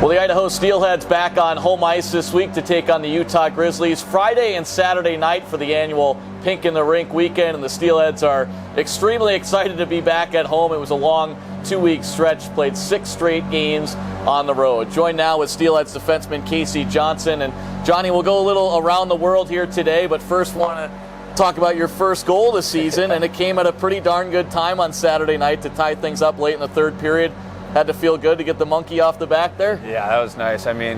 Well, the Idaho Steelheads back on home ice this week to take on the Utah Grizzlies Friday and Saturday night for the annual Pink in the Rink weekend, and the Steelheads are extremely excited to be back at home. It was a long 2-week stretch, played 6 straight games on the road. Joined now with Steelheads defenseman Casey Johnson. And Johnny, we'll go a little around the world here today, but first want to talk about your first goal this season, and it came at a pretty darn good time on Saturday night to tie things up late in the third period. Had to feel good to get the monkey off the back there? Yeah, that was nice. I mean,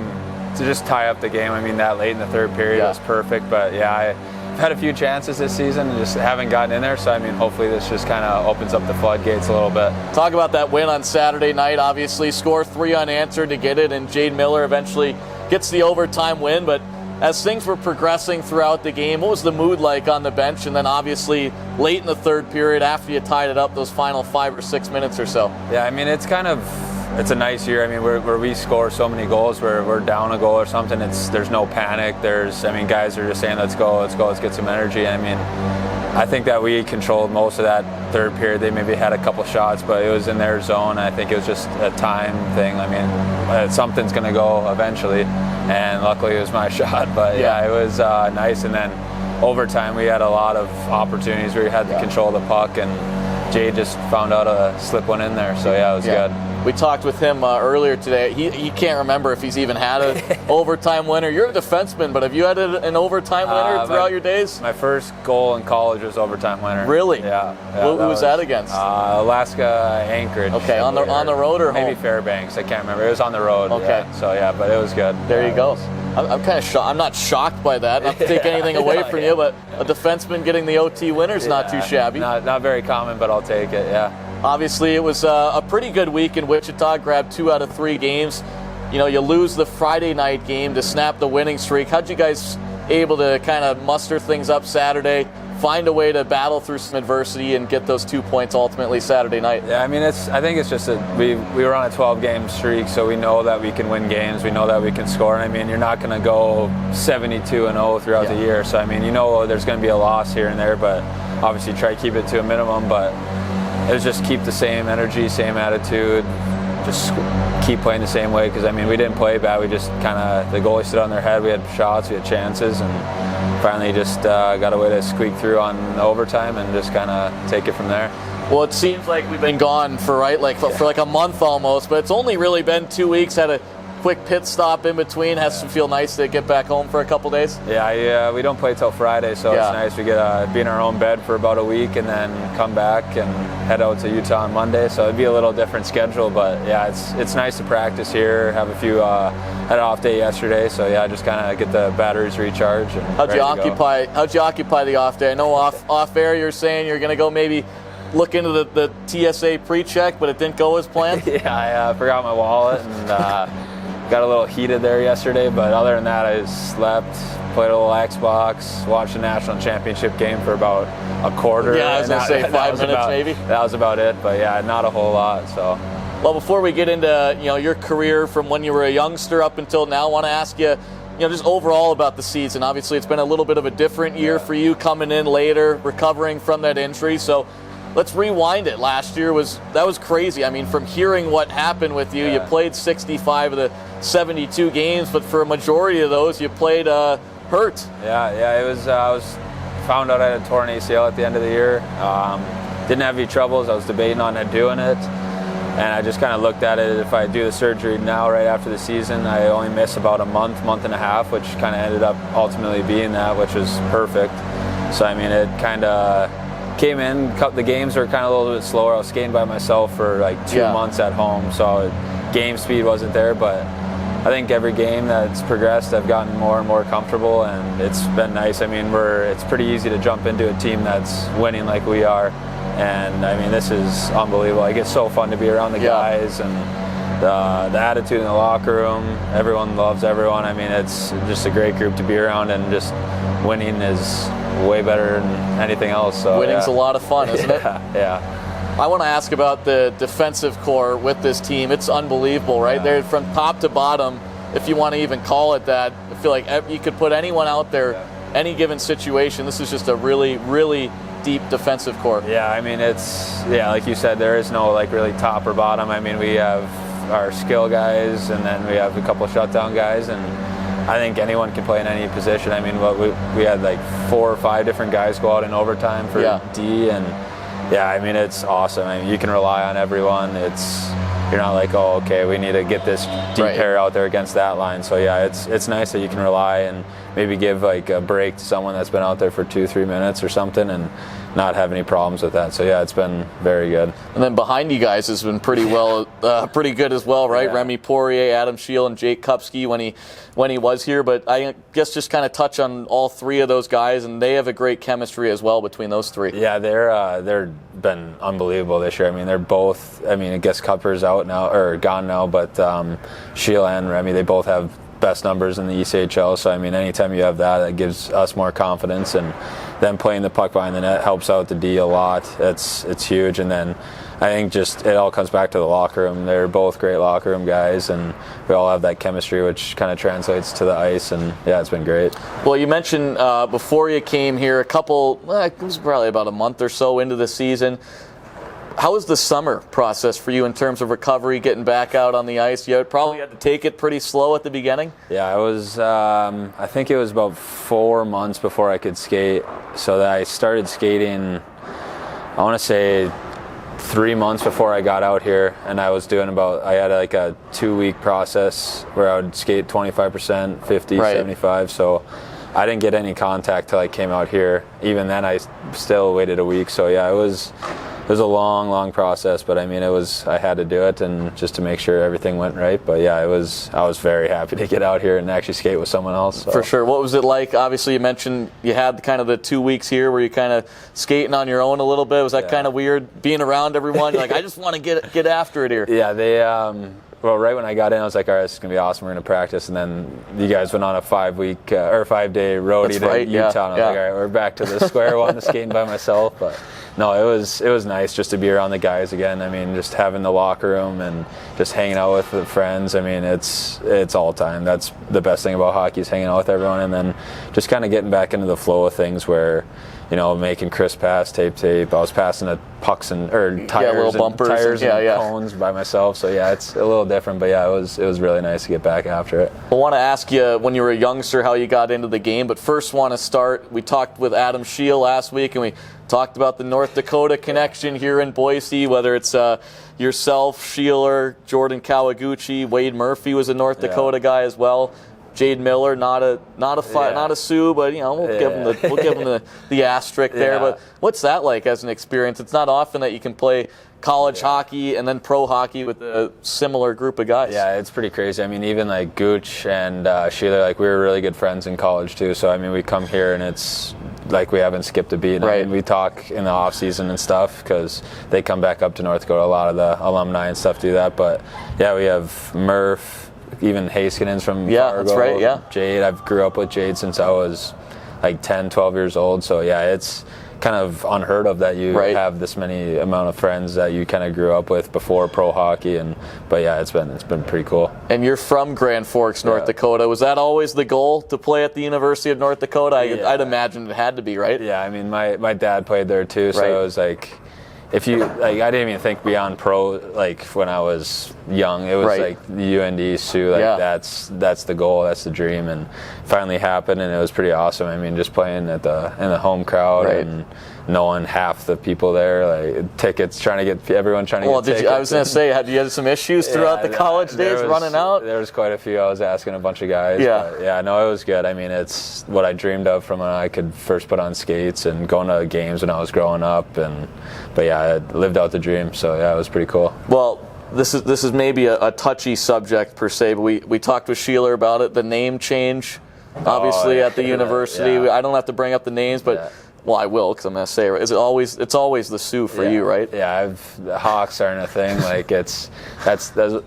to just tie up the game, that late in the third period was perfect. But yeah, I've had a few chances this season and just haven't gotten in there. So, hopefully this just kind of opens up the floodgates a little bit. Talk about that win on Saturday night. Obviously, score 3 unanswered to get it, and Jade Miller eventually gets the overtime win. But as things were progressing throughout the game, what was the mood like on the bench? And then obviously late in the third period, after you tied it up, those final 5 or 6 minutes or so. Yeah, it's a nice year. Where we score so many goals, where we're down a goal or something, there's no panic. Guys are just saying, let's go, let's get some energy. I think that we controlled most of that third period. They maybe had a couple shots, but it was in their zone. I think it was just a time thing. Something's going to go eventually, and luckily it was my shot. But yeah, it was nice. And then overtime, we had a lot of opportunities where we had to control the puck, and Jade just found out to slip one in there. So yeah, it was good. We talked with him earlier today. He can't remember if he's even had an overtime winner. You're a defenseman, but have you had an overtime winner throughout your days? My first goal in college was overtime winner. Really? Yeah. Who was that against? Alaska Anchorage. Okay, on the road or maybe home? Fairbanks. I can't remember. It was on the road. Okay. Yeah. So yeah, but it was good. There you go. I'm kind of shocked. I'm not shocked by that. Not to take anything away from you, but a defenseman getting the OT winner is not too shabby. Not very common, but I'll take it. Yeah. Obviously, it was a pretty good week in Wichita. Grabbed 2 out of 3 games. You lose the Friday night game to snap the winning streak. How'd you guys able to kind of muster things up Saturday, find a way to battle through some adversity, and get those 2 points ultimately Saturday night? Yeah, I think it's just that we were on a 12-game streak, so we know that we can win games. We know that we can score. You're not going to go 72-0 throughout the year. So there's going to be a loss here and there, but obviously try to keep it to a minimum. But it was just keep the same energy, same attitude, just keep playing the same way, because we didn't play bad. We just the goalie stood on their head. We had shots, we had chances, and finally just got a way to squeak through on overtime and just take it from there. Well, it seems like we've been gone for a month almost, but it's only really been 2 weeks. Had a quick pit stop in between. Has to feel nice to get back home for a couple days. Yeah, we don't play till Friday, so it's nice. We get be in our own bed for about a week and then come back and head out to Utah on Monday. So it'd be a little different schedule, but yeah, it's nice to practice here. Have a few had an off day yesterday, so yeah, just get the batteries recharged. And how'd you occupy the off day? I know off air you're saying you're going to go maybe look into the TSA pre-check, but it didn't go as planned. Yeah, I forgot my wallet and. Got a little heated there yesterday, but other than that, I just slept, played a little Xbox, watched the national championship game for about a quarter. Yeah, I was going to say 5 minutes maybe. That was about it, but yeah, not a whole lot. So, well, before we get into your career from when you were a youngster up until now, I want to ask you, just overall about the season. Obviously, it's been a little bit of a different year for you, coming in later, recovering from that injury. So let's rewind it. Last year was crazy. From hearing what happened with you, you played 65 of the 72 games, but for a majority of those, you played hurt. Yeah. It was. I was found out I had a torn ACL at the end of the year. Didn't have any troubles. I was debating on doing it, and I just looked at it. If I do the surgery now, right after the season, I only miss about a month and a half, which ended up ultimately being that, which was perfect. So it came in. The games were a little bit slower. I was skating by myself for 2 months at home, so game speed wasn't there. But I think every game that's progressed, I've gotten more and more comfortable, and it's been nice. It's pretty easy to jump into a team that's winning like we are, and this is unbelievable. It's so fun to be around the guys, and the attitude in the locker room. Everyone loves everyone. It's just a great group to be around, and just winning is way better than anything else. So winning's a lot of fun, isn't it? Yeah. I want to ask about the defensive core with this team. It's unbelievable, right? They're from top to bottom, if you want to even call it that. I feel like you could put anyone out there, any given situation. This is just a really, really deep defensive core. Yeah, it's like you said, there is no really top or bottom. We have our skill guys, and then we have a couple shutdown guys, and I think anyone can play in any position. I mean, we had like 4 or 5 different guys go out in overtime for D, and yeah, I mean, it's awesome. I mean, you can rely on everyone. You're not like, oh, okay, we need to get this D pair out there against that line. So yeah, it's nice that you can rely and maybe give like a break to someone that's been out there for 2-3 minutes or something, and not have any problems with that. So yeah, it's been very good. And then behind you guys has been pretty good as well, right? Yeah. Remy Poirier, Adam Scheel, and Jake Kupski when he was here. But I guess just kind of touch on all 3 of those guys, and they have a great chemistry as well between those 3. Yeah, they're been unbelievable this year. I mean, they're both. I mean, I guess Cupper's out now or gone now, but Scheel and Remy, they both have best numbers in the ECHL. So I mean, anytime you have that, it gives us more confidence, and them playing the puck behind the net helps out the D a lot. It's huge. And then I think just it all comes back to the locker room. They're both great locker room guys, and we all have that chemistry, which kind of translates to the ice. And yeah, it's been great. Well, you mentioned before you came here, it was probably about a month or so into the season. How was the summer process for you in terms of recovery, getting back out on the ice? You probably had to take it pretty slow at the beginning. Yeah, it was. I think it was about 4 months before I could skate. So that I started skating, I want to say 3 months before I got out here, and I had like a 2-week process where I would skate 25%, 50, 75. So I didn't get any contact till I came out here. Even then, I still waited a week. So yeah, it was a long process, but I mean, I had to do it, and just to make sure everything went right. But yeah, I was very happy to get out here and actually skate with someone else. So. For sure. What was it like? Obviously, you mentioned you had kind of the 2 weeks here where you kind of skating on your own a little bit. Was that kind of weird being around everyone? You're like, I just want to get after it here. Yeah, they. Well, right when I got in, I was like, all right, this is going to be awesome. We're going to practice. And then you guys went on a 5-week or 5-day roadie to Utah. And I was like, all right, we're back to the square one, skating by myself. But no, it was nice just to be around the guys again. I mean, just having the locker room and just hanging out with the friends. I mean, it's all time. That's the best thing about hockey, is hanging out with everyone, and then just kind of getting back into the flow of things where, you know, making crisp pass, tape. I was passing the pucks and tires, and cones by myself. So yeah, it's a little different, but yeah, it was really nice to get back after it. I want to ask you, when you were a youngster, how you got into the game, but first want to start. We talked with Adam Scheel last week, and we talked about the North Dakota connection here in Boise, whether it's yourself, Sheeler, Jordan Kawaguchi, Wade Murphy was a North Dakota guy as well. Jade Miller, not a Sioux, but you know we'll give him the asterisk there. But what's that like as an experience? It's not often that you can play college hockey and then pro hockey with a similar group of guys. Yeah, it's pretty crazy. I mean, even like Gooch and Sheila, like we were really good friends in college too. So I mean, we come here and it's like we haven't skipped a beat. Right. I mean, we talk in the off season and stuff because they come back up to North Dakota. A lot of the alumni and stuff do that. But yeah, we have Murph. Even Haskins from Fargo. That's right, yeah. Jade, I've grew up with Jade since I was like 10, 12 years old. So yeah, it's kind of unheard of that you have this many amount of friends that you kind of grew up with before pro hockey. But yeah, it's been pretty cool. And you're from Grand Forks, North Dakota. Was that always the goal, to play at the University of North Dakota? I'd imagine it had to be, right? Yeah, I mean, my dad played there too, so it was like, if you like, I didn't even think beyond pro. Like when I was young, it was like the UND Sioux. Like that's the goal, that's the dream, and finally happened, and it was pretty awesome. I mean, just playing in the home crowd and knowing half the people there, like tickets, trying to get tickets. I was going to say, had you had some issues throughout the college days running out? There was quite a few. I was asking a bunch of guys. But yeah, no, it was good. I mean, it's what I dreamed of from when I could first put on skates and going to games when I was growing up. But yeah, I lived out the dream. So yeah, it was pretty cool. Well, this is maybe a touchy subject per se, but we talked with Sheeler about it. The name change, obviously at the university. Yeah. I don't have to bring up the names, but. Well, I will, because I'm going to say it. It's always the Sioux for you, right? Yeah, the Hawks aren't a thing. Like that's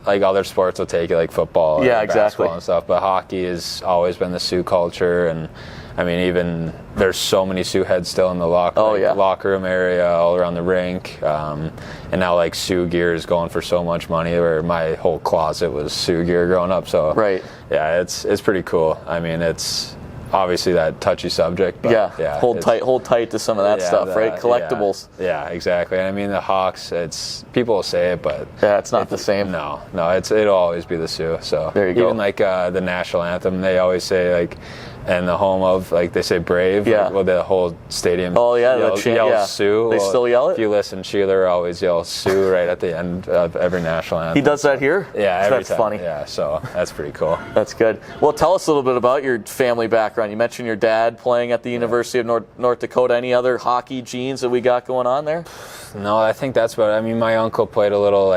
like other sports will take it, like football, basketball and stuff. But hockey has always been the Sioux culture, and I mean, even there's so many Sioux heads still in the locker room area, all around the rink, and now like Sioux gear is going for so much money. Where my whole closet was Sioux gear growing up. So yeah, it's pretty cool. I mean, obviously that touchy subject. But hold tight to some of that stuff, right? Collectibles. Yeah, exactly. And I mean, the Hawks, people will say it, but it's not the same. No, it'll always be the Sioux. So there you go. Even like the national anthem, they always say like, and the home of, like, they say Brave. Yeah. Like, well, the whole stadium yells Sioux. They still yell it? If you listen, Sheeler always yells Sioux right at the end of every national anthem. He does that here? Yeah, every That's time. funny. Yeah, so that's pretty cool. That's good. Well, tell us a little bit about your family background. You mentioned your dad playing at the University of North Dakota. Any other hockey genes that we got going on there? No, I think that's about it. I mean, my uncle played a little,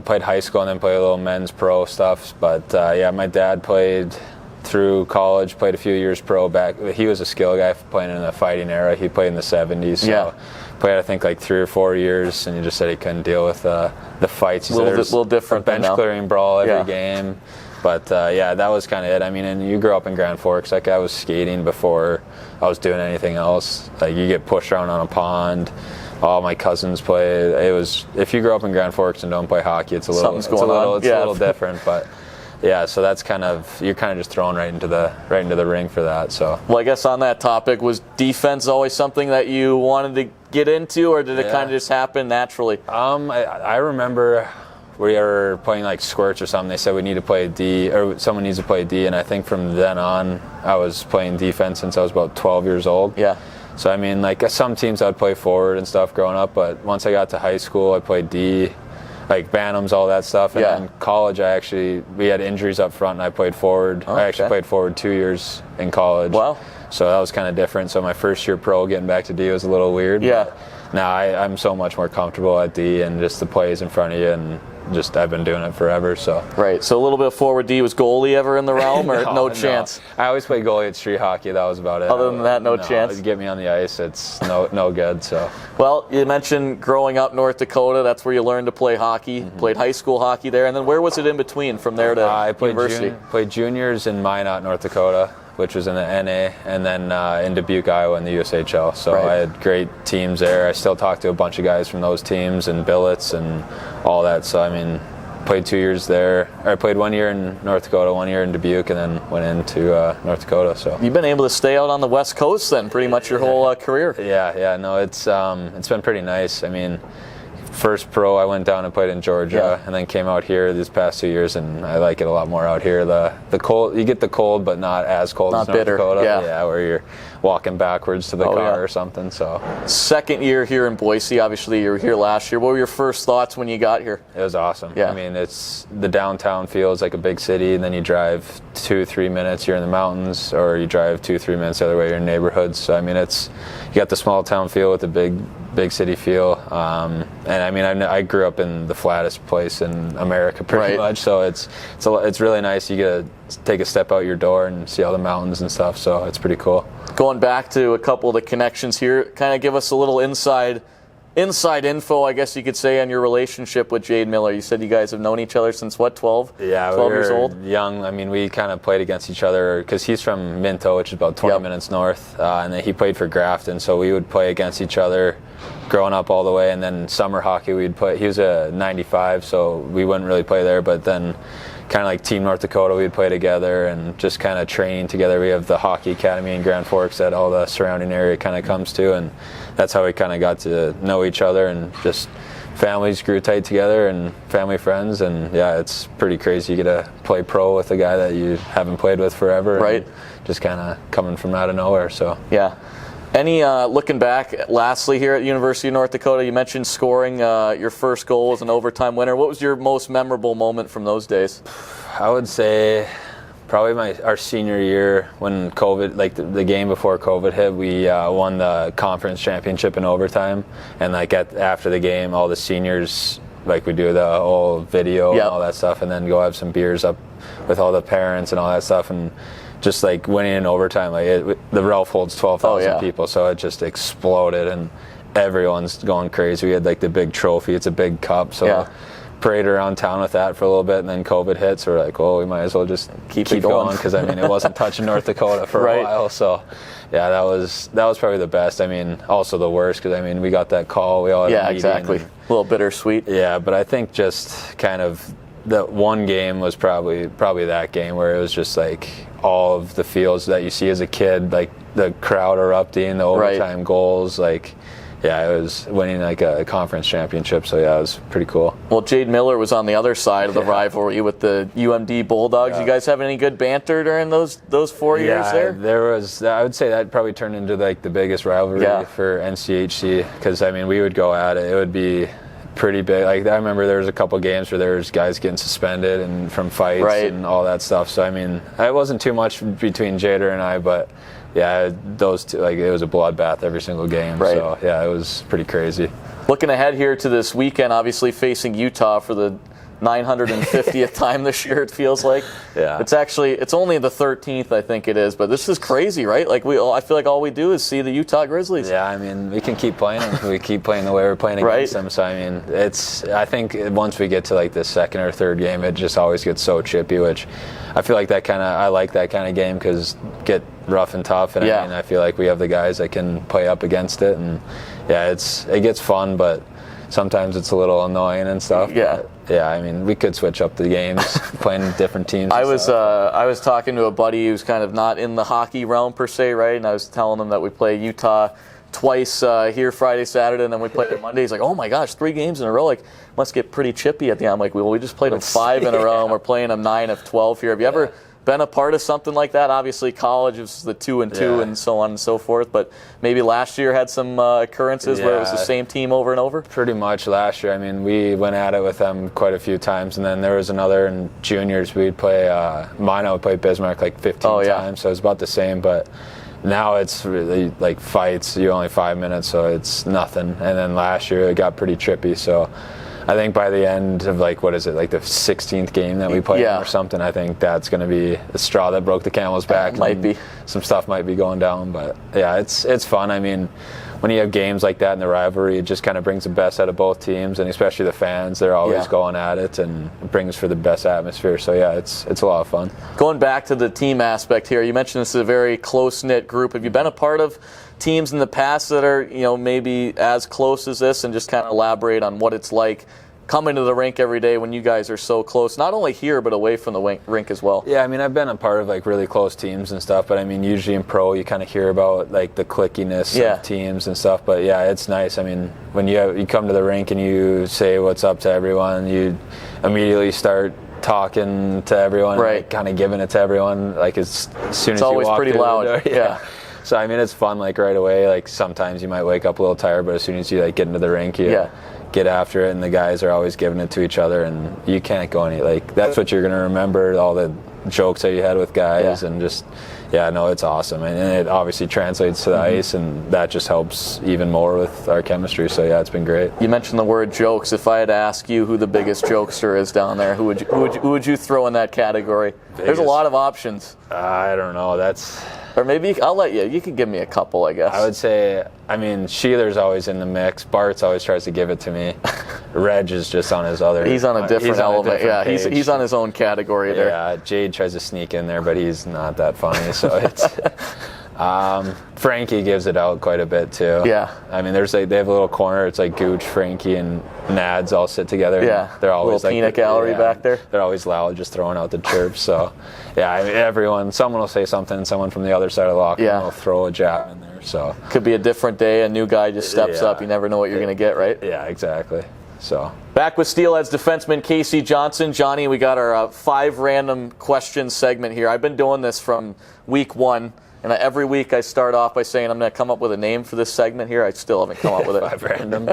played high school and then played a little men's pro stuff. But, my dad played through college, played a few years pro back. He was a skill guy playing in the fighting era. He played in the 70s. So played, I think, 3 or 4 years, and he just said he couldn't deal with the fights. He a little different. A bench clearing brawl every game. But, that was kind of it. I mean, and you grew up in Grand Forks. I was skating before I was doing anything else. You get pushed around on a pond. All my cousins played. If you grow up in Grand Forks and don't play hockey, it's a little different. But so that's you're kind of just thrown right into the ring for that. So, well, I guess on that topic, was defense always something that you wanted to get into, or did it kind of just happen naturally? I remember we were playing squirts or something. They said we need to play D, or someone needs to play D, and I think from then on I was playing defense since I was about 12 years old. Yeah. So I mean, some teams I'd play forward and stuff growing up, but once I got to high school, I played D. Bantams, all that stuff. And then college, we had injuries up front, and I played forward. I actually played forward 2 years in college. Wow. So that was kind of different. So my first year pro, getting back to D was a little weird. Yeah. Now I'm so much more comfortable at D, and just the plays in front of you, and just I've been doing it forever. So right. So a little bit of forward D. Was goalie ever in the realm, or no chance? I always played goalie at street hockey. That was about it. Other than that, no chance. You get me on the ice, it's no good. So. Well, you mentioned growing up North Dakota. That's where you learned to play hockey. Mm-hmm. Played high school hockey there, and then where was it in between from there to university? Played juniors in Minot, North Dakota, which was in the NA, and then in Dubuque, Iowa in the USHL. So I had great teams there. I still talk to a bunch of guys from those teams and billets and all that. So, I mean, played 2 years there. I played 1 year in North Dakota, 1 year in Dubuque, and then went into North Dakota. So you've been able to stay out on the West Coast then pretty much your whole career. Yeah. No, it's been pretty nice. I mean, first pro, I went down and played in Georgia, and then came out here these past 2 years, and I like it a lot more out here. The cold, you get the cold, but not as cold as North Dakota. Yeah, where you're walking backwards to the car or something. So second year here in Boise. Obviously, you were here last year. What were your first thoughts when you got here? It was awesome. Yeah. I mean, it's the downtown feels like a big city, and then you drive 2-3 minutes, you're in the mountains, or you drive 2-3 minutes the other way, you're in neighborhoods. So I mean, you got the small town feel with the big city feel, and I mean, I grew up in the flattest place in America pretty much, so it's really nice. You get to take a step out your door and see all the mountains and stuff, so it's pretty cool. Going back to a couple of the connections here, kind of give us a little inside info, I guess you could say, on your relationship with Jade Miller. You said you guys have known each other since, 12? Yeah, 12 years old? Young. I mean, we kind of played against each other because he's from Minto, which is about 20 minutes north, and then he played for Grafton, so we would play against each other growing up all the way, and then summer hockey we'd play. He was a 95, so we wouldn't really play there, but then kind of like Team North Dakota, we'd play together and just kind of training together. We have the hockey academy in Grand Forks that all the surrounding area kind of comes to, and that's how we kind of got to know each other, and just families grew tight together and family friends, and it's pretty crazy. You get to play pro with a guy that you haven't played with forever, right? Just kind of coming from out of nowhere. So Any looking back, lastly, here at University of North Dakota, you mentioned scoring your first goal as an overtime winner. What was your most memorable moment from those days? I would say probably our senior year when COVID, the game before COVID hit, we won the conference championship in overtime, and after the game, all the seniors, we do the whole video and all that stuff, and then go have some beers up with all the parents and all that stuff, and just winning in overtime, the Ralph holds 12,000 people, so it just exploded, and everyone's going crazy. We had the big trophy; it's a big cup, so parade around town with that for a little bit, and then COVID hit, so we're like, well, we might as well just keep going, because I mean, it wasn't touching North Dakota for a while, so that was probably the best. I mean, also the worst, because I mean, we got that call, we all had a meeting, exactly, a little bittersweet. Yeah, but I think just kind of the one game was probably that game where it was just like all of the feels that you see as a kid, like the crowd erupting, the overtime goals, like. Yeah, it was winning like a conference championship, so yeah, it was pretty cool. Well, Jade Miller was on the other side of the rivalry with the UMD Bulldogs. You guys have any good banter during those 4 years there? Yeah, there was. I would say that probably turned into like the biggest rivalry for NCHC, because I mean we would go at it. It would be pretty big. Like I remember there was a couple games where there was guys getting suspended and from fights and all that stuff. So I mean, it wasn't too much between Jader and I, but. Yeah, those two, like it was a bloodbath every single game. So yeah, it was pretty crazy. Looking ahead here to this weekend, obviously facing Utah for the 950th time this year, it feels like. Yeah. It's only the 13th, I think it is, but this is crazy, right? Like I feel like all we do is see the Utah Grizzlies. Yeah, I mean, we can keep playing them. We keep playing the way we're playing against them. So I mean, I think once we get to like the second or third game, it just always gets so chippy, which I feel like I like that kind of game because get rough and tough, and I mean, I feel like we have the guys that can play up against it, and yeah, it gets fun, but sometimes it's a little annoying and stuff. Yeah. But, yeah, I mean, we could switch up the games, playing different teams. I was talking to a buddy who's kind of not in the hockey realm per se, right? And I was telling him that we play Utah twice here Friday, Saturday, and then we play it Monday. He's like, oh my gosh, 3 games in a row. Like, must get pretty chippy at the end. I'm like, well, we just played them 5 in a row, and we're playing them 9 of 12 here. Have you ever been a part of something like that? Obviously, college is the 2 and 2 and so on and so forth, but maybe last year had some occurrences where it was the same team over and over? Pretty much last year. I mean, we went at it with them quite a few times, and then there was another in juniors. We'd play, Minot would play Bismarck like 15 times, so it was about the same, but now it's really like fights. You're only 5 minutes, so it's nothing. And then last year it got pretty trippy, so I think by the end of like the 16th game that we played or something, I think that's going to be the straw that broke the camel's back. Might be. Some stuff might be going down, but yeah, it's fun. I mean, when you have games like that in the rivalry, it just kind of brings the best out of both teams, and especially the fans. They're always going at it, and it brings for the best atmosphere. So yeah, it's a lot of fun. Going back to the team aspect here, you mentioned this is a very close-knit group. Have you been a part of teams in the past that are, maybe as close as this, and just kind of elaborate on what it's like coming to the rink every day when you guys are so close, not only here but away from the rink as well? Yeah, I mean, I've been a part of like really close teams and stuff, but I mean, usually in pro you kind of hear about like the clickiness of teams and stuff. But yeah, it's nice. I mean, when you come to the rink and you say what's up to everyone, you immediately start talking to everyone, like, kind of giving it to everyone, like as soon as you walk. It's always pretty loud. Yeah. So I mean, it's fun like right away. Like sometimes you might wake up a little tired, but as soon as you like get into the rink, you get after it, and the guys are always giving it to each other, and you can't go any like that's what you're gonna remember, all the jokes that you had with guys, and just it's awesome, and it obviously translates to the ice, and that just helps even more with our chemistry. So yeah, it's been great. You mentioned the word jokes. If I had to ask you who the biggest jokester is down there, who would you throw in that category? There's a lot of options. I don't know. Or maybe I'll let you. You can give me a couple, I guess. I would say, I mean, Sheeler's always in the mix. Bart's always tries to give it to me. Reg is just on his other. He's on a different element. He's on his own category there. Yeah, Jade tries to sneak in there, but he's not that funny. So it's. Frankie gives it out quite a bit too. Yeah. I mean, they have a little corner. It's like Gooch, Frankie, and Nads all sit together. Yeah. They're always little peanut gallery back there. They're always loud, just throwing out the chirps. So, yeah, I mean, someone will say something, and someone from the other side of the locker room will throw a jab in there. So could be a different day. A new guy just steps up. You never know what you're going to get, right? Yeah, exactly. So back with Steelheads defenseman Casey Johnson. Johnny, we got our 5 random questions segment here. I've been doing this from week 1. And every week I start off by saying I'm going to come up with a name for this segment here. I still haven't come up with it. 5 random.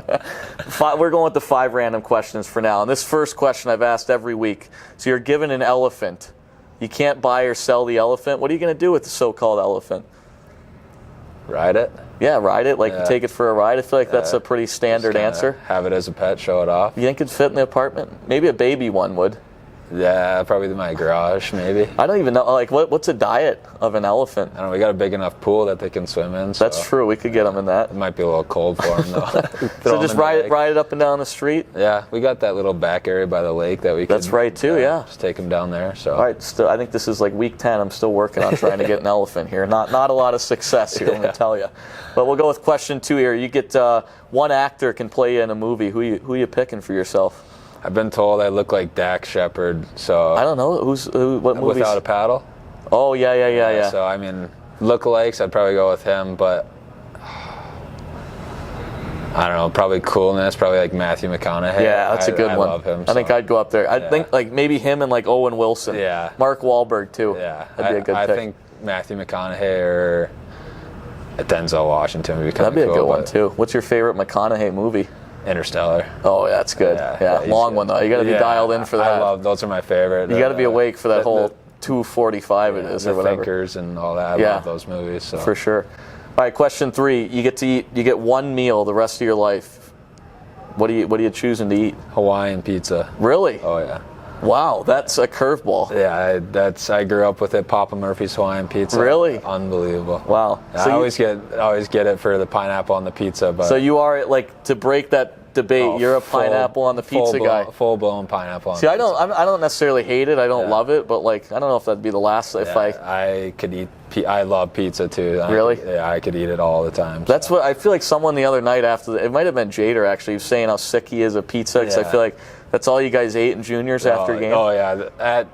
We're going with the 5 random questions for now. And this first question I've asked every week. So you're given an elephant. You can't buy or sell the elephant. What are you going to do with the so-called elephant? Ride it. Yeah, ride it. Take it for a ride. I feel like that's a pretty standard answer. Have it as a pet, show it off. You think it'd fit in the apartment? Maybe a baby one would. Yeah, probably my garage, maybe. I don't even know. Like, what's a diet of an elephant? I don't know. We got a big enough pool that they can swim in. So that's true. We could get them in that. It might be a little cold for them, though. So just ride it up and down the street? Yeah, we got that little back area by the lake that we can. That's right, too, just take them down there. So. All right, I think this is like week 10. I'm still working on trying to get an elephant here. Not a lot of success here, let me tell you. But we'll go with question 2 here. You get one actor can play you in a movie. Who you picking for yourself? I've been told I look like Dak Shepard. So I don't know what movies. Without a Paddle. Oh yeah. So I mean, lookalikes, I'd probably go with him, but I don't know, probably coolness, probably like Matthew McConaughey. Yeah, that's a good one. I love him. I think I'd go up there. I think like maybe him and like Owen Wilson. Yeah. Mark Wahlberg too. Yeah. That'd be a good I pick. think Matthew McConaughey or Denzel Washington would be kind of That'd be cool. a good one too. What's your favorite McConaughey movie? Interstellar. Oh, yeah, that's good. Yeah, long one though. You got to be dialed in for that. I love those are my favorite. You got to be awake for that whole 2:45 it is or whatever. Thinkers and all that. I love those movies. So. For sure. All right, question 3. You get one meal the rest of your life. What are you choosing to eat? Hawaiian pizza. Really? Oh yeah. Wow, that's a curveball. Yeah, I grew up with it. Papa Murphy's Hawaiian pizza. Really? Unbelievable. Wow. I always get it for the pineapple on the pizza. But so you are like, to break that debate, you're a pineapple on the pizza guy. Full blown pineapple. On See, the I don't necessarily hate it. I don't love it, but like I don't know if that'd be the last I could eat. I love pizza too. Really? I could eat it all the time. So. That's what I feel like. Someone the other night it might have been Jader actually, was saying how sick he is of pizza because I feel like that's all you guys ate in juniors after a game. Oh yeah.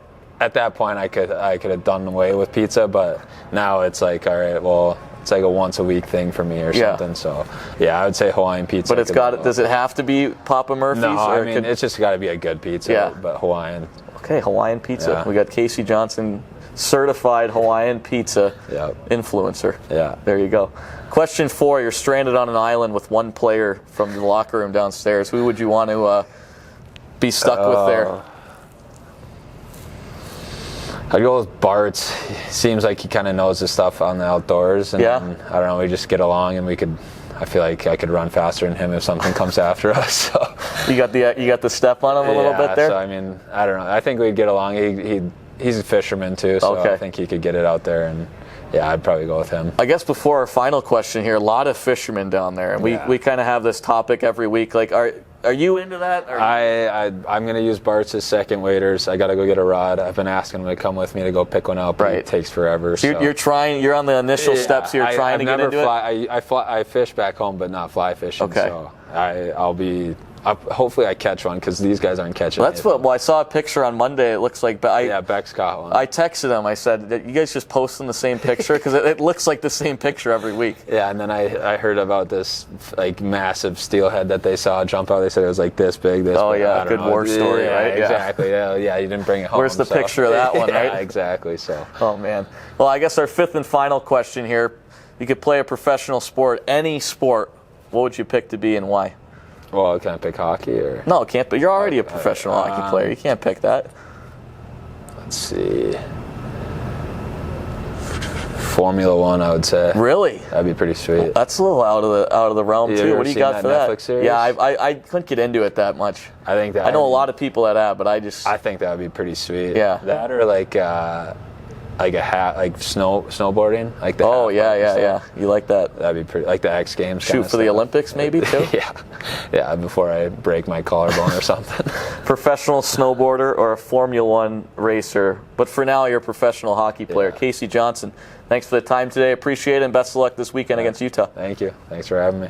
At that point, I could have done away with pizza, but now it's like, all right, well, it's like a once a week thing for me or something. So yeah, I would say Hawaiian pizza. But does it have to be Papa Murphy's? No, I mean it's just got to be a good pizza. Yeah. But Hawaiian. Okay, Hawaiian pizza. Yeah. We got Casey Johnson, certified Hawaiian pizza influencer. Yeah. There you go. Question 4, you're stranded on an island with one player from the locker room downstairs. Who would you want to be stuck with there? I'd go with Bartz. He seems like he kind of knows his stuff on the outdoors. And I don't know, we just get along and I feel like I could run faster than him if something comes after us. So. You got the step on him a little bit there? So I mean, I don't know. I think we'd get along. He's a fisherman too, so I think he could get it out there, and I'd probably go with him. I guess before our final question here, a lot of fishermen down there, and we kind of have this topic every week. Like, are you into that? I'm going to use Bart's as second waders. I got to go get a rod. I've been asking him to come with me to go pick one up. But it takes forever. So you're on the initial steps here, trying to get into it. I fish back home, but not fly fishing. Okay. So I'll be. Hopefully I catch one because these guys aren't catching. I saw a picture on Monday. It looks like. Beck's caught one. I texted him. I said, "You guys just posting the same picture because it looks like the same picture every week." Yeah, and then I heard about this like massive steelhead that they saw jump out. They said it was like this big. Good war story, right? Exactly. Yeah. You didn't bring it home. Where's the picture of that one, right? Yeah, exactly. So. Oh man. Well, I guess our 5th and final question here: you could play a professional sport, any sport. What would you pick to be and why? Well, can I pick hockey or? No, can't. But you're already a professional hockey player. You can't pick that. Let's see. Formula One, I would say. Really? That'd be pretty sweet. That's a little out of the realm too. What do you got for that? Netflix series? Yeah, I couldn't get into it that much. I think that. I know a lot of people that have, but I think that would be pretty sweet. Yeah. That or like a hat, like snowboarding, like that. Oh yeah. You like that? That'd be pretty. Like the X Games. Shoot for the Olympics, maybe too. Yeah. Before I break my collarbone or something. Professional snowboarder or a Formula One racer, but for now you're a professional hockey player. Casey Johnson, thanks for the time today. Appreciate it, and best of luck this weekend against Utah. Thank you. Thanks for having me.